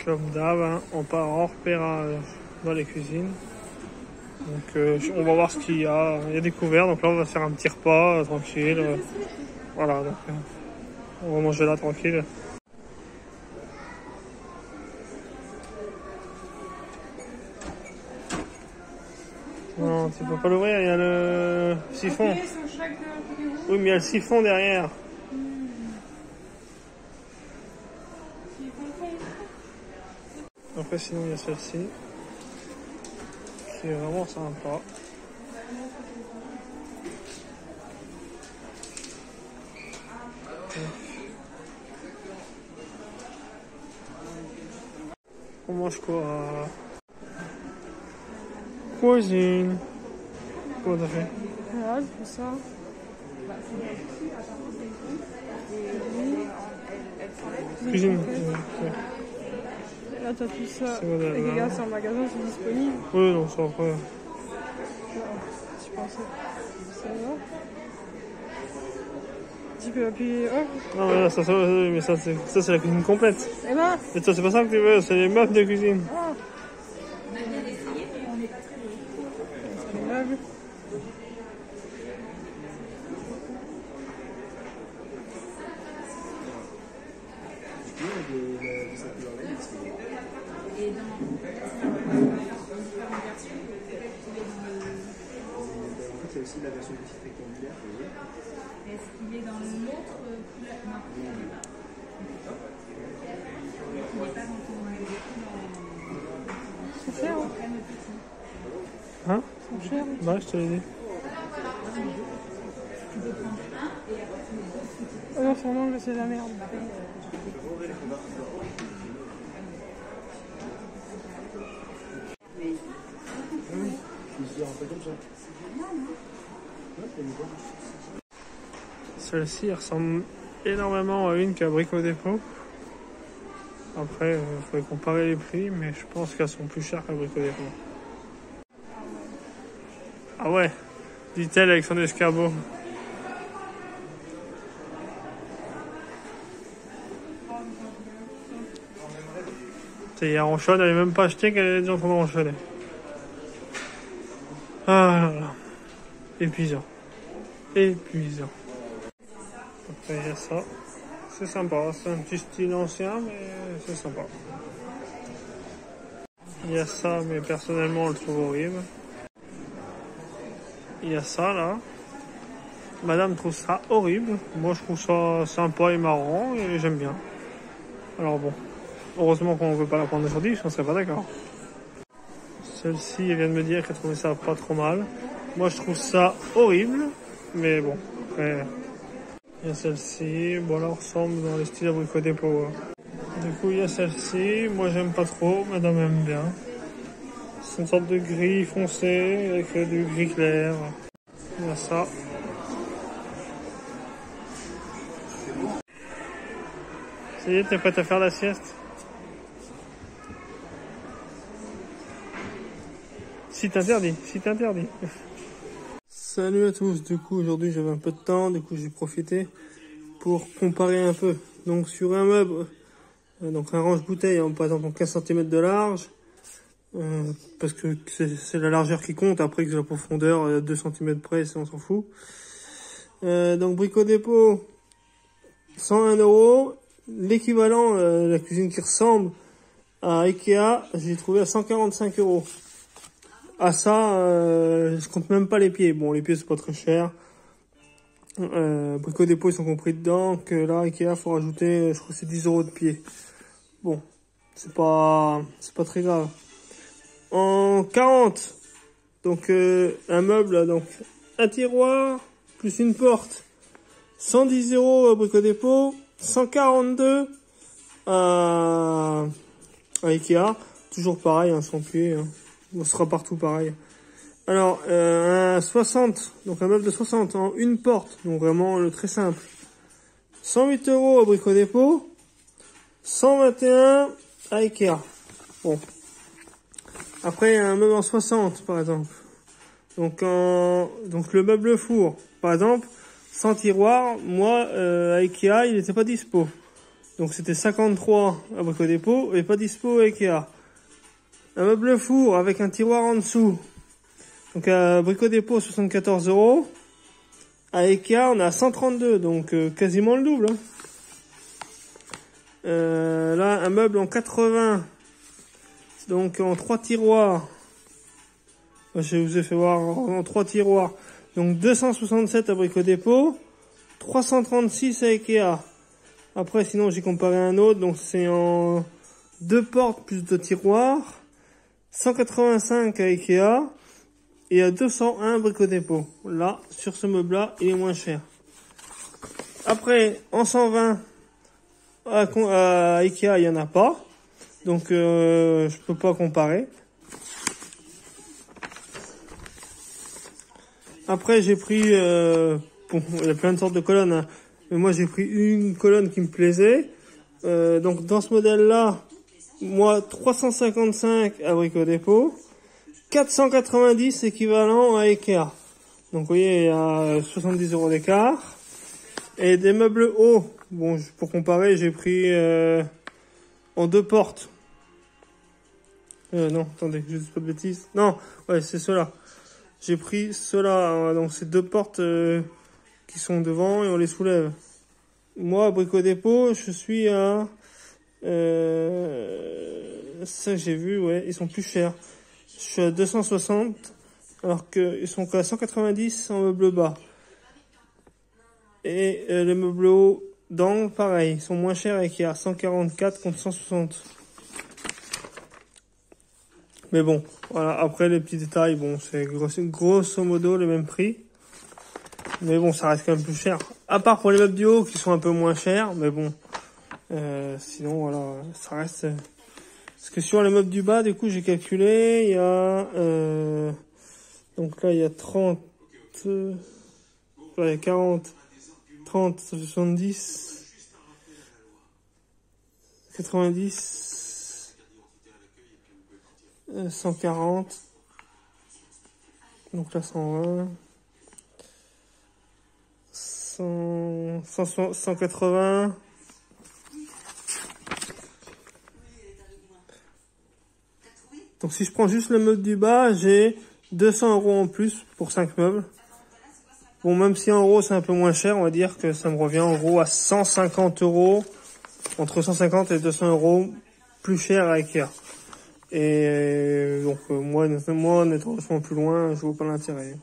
Comme d'hab, hein, on part en repérage dans les cuisines. Donc on va voir ce qu'il y a. Il y a des couverts, donc là on va faire un petit repas tranquille. Voilà, donc on va manger là tranquille. Non, tu peux pas l'ouvrir, il y a le siphon. Oui, mais il y a le siphon derrière. Après, sinon, il y a celle-ci, qui est vraiment sympa. On mange quoi? Cuisine. Comment t'as fait? Voilà, je fais ça. Cuisine. Là, t'as tout ça. C'est moderne, Et hein. regarde, c'est en magasin, c'est disponible. Oui, non, ça après. Tu pensais. Ça va? Tu peux appuyer. Oh. Non, mais là, mais ça, c'est la cuisine complète. Et ben. Mais ça, c'est pas ça que tu veux, c'est les meubles de cuisine. Oh. C'est les meubles. C'est aussi la version petite rectangulaire. Est-ce qu'il est dans l'autre couleur? Non. Il n'est pas dans ton C'est cher, hein? Hein? C'est cher. Bah, je te l'ai dit. Oh non, son angle, c'est de la merde. Celle-ci ressemble énormément à une qu'a Brico Dépôt. Après, il faudrait comparer les prix, mais je pense qu'elles sont plus chères qu'à Brico Dépôt. Ah ouais, dit-elle avec son escabeau. Hier, Ronchonne, elle n'avait même pas acheté qu'elle est déjà en train de ronchonner. Ah là là. Épuisant. Épuisant. Après, il y a ça. C'est sympa. C'est un petit style ancien, mais c'est sympa. Il y a ça, mais personnellement, on le trouve horrible. Il y a ça, là. Madame trouve ça horrible. Moi, je trouve ça sympa et marrant, et j'aime bien. Alors bon. Heureusement qu'on ne veut pas la prendre aujourd'hui, je ne serais pas d'accord. Celle-ci, elle vient de me dire qu'elle trouvait ça pas trop mal. Moi, je trouve ça horrible, mais bon, après, il y a celle-ci. Bon, là, on ressemble dans les styles à Brico Dépôt. Du coup, il y a celle-ci. Moi, j'aime pas trop. Madame aime bien. C'est une sorte de gris foncé avec du gris clair. Il y a ça. Ça y est, t'es prête à faire la sieste? Si t'interdis, si t'interdis. Salut à tous, du coup aujourd'hui j'avais un peu de temps, du coup j'ai profité pour comparer un peu. Donc sur un meuble, donc un range-bouteille, par exemple en 15 cm de large, parce que c'est la largeur qui compte, après que la profondeur 2 cm près, on s'en fout. Donc Brico Dépôt, 101 €, l'équivalent, la cuisine qui ressemble à Ikea, j'ai trouvé à 145 €. Ah ça, je compte même pas les pieds. Bon, les pieds c'est pas très cher. Brico Dépôt ils sont compris dedans. Que là, Ikea faut rajouter, je crois que c'est 10 € de pied. Bon, c'est pas très grave. En 40, donc un meuble, donc un tiroir plus une porte, 110 € à Brico Dépôt, 142 à Ikea. Toujours pareil, hein, sans pied. Hein. On sera partout pareil. Alors, un 60, donc un meuble de 60 en une porte, donc vraiment le très simple. 108 € à Brico Dépôt, 121 à Ikea. Bon. Après, un meuble en 60, par exemple. Donc le meuble four, par exemple, sans tiroir, moi, à Ikea, il n'était pas dispo. Donc c'était 53 à Brico Dépôt et pas dispo à Ikea. Un meuble four avec un tiroir en dessous. Donc à Brico Dépôt 74 €. À Ikea on a 132, donc quasiment le double. Hein. Là un meuble en 80. Donc en 3 tiroirs. Je vous ai fait voir en 3 tiroirs. Donc 267 à Brico Dépôt. 336 à Ikea. Après sinon j'ai comparé un autre. Donc c'est en 2 portes plus de tiroirs. 185 à Ikea. Et à 201 Brico Dépôt. Là, sur ce meuble-là, il est moins cher. Après, en 120, à Ikea, il n'y en a pas. Donc, je peux pas comparer. Après, j'ai pris, bon, il y a plein de sortes de colonnes, hein, mais moi, j'ai pris une colonne qui me plaisait. Donc, dans ce modèle-là, moi, 355 à Brico Dépôt. 490 équivalent à Ikea. Donc vous voyez, il y a 70 € d'écart. Et des meubles hauts. Bon, pour comparer, j'ai pris en 2 portes. Non, attendez, je dis pas de bêtises. Non, ouais, c'est ceux-là. J'ai pris ceux-là. Donc c'est 2 portes qui sont devant et on les soulève. Moi, à Brico Dépôt, je suis à... ça j'ai vu, ouais, ils sont plus chers. Je suis à 260, alors qu'ils sont qu'à 190 en meuble bas. Et les meubles hauts d'angle, pareil, ils sont moins chers et qu'il y a 144 contre 160. Mais bon, voilà, après les petits détails, bon, c'est grosso modo le même prix. Mais bon, ça reste quand même plus cher. À part pour les meubles du haut qui sont un peu moins chers, mais bon. Sinon, voilà, ça reste... Parce que sur les meubles du bas, du coup, j'ai calculé, il y a... donc là, il y a 30... il y a 40, 30, 70, 90, 140. Donc là, 120. 180. Donc si je prends juste le meuble du bas, j'ai 200 € en plus pour 5 meubles. Bon, même si en euros c'est un peu moins cher, on va dire que ça me revient en gros à 150 €, entre 150 et 200 € plus cher à Ikea. Et donc moi, en étant vachement plus loin, je vois pas l'intérêt.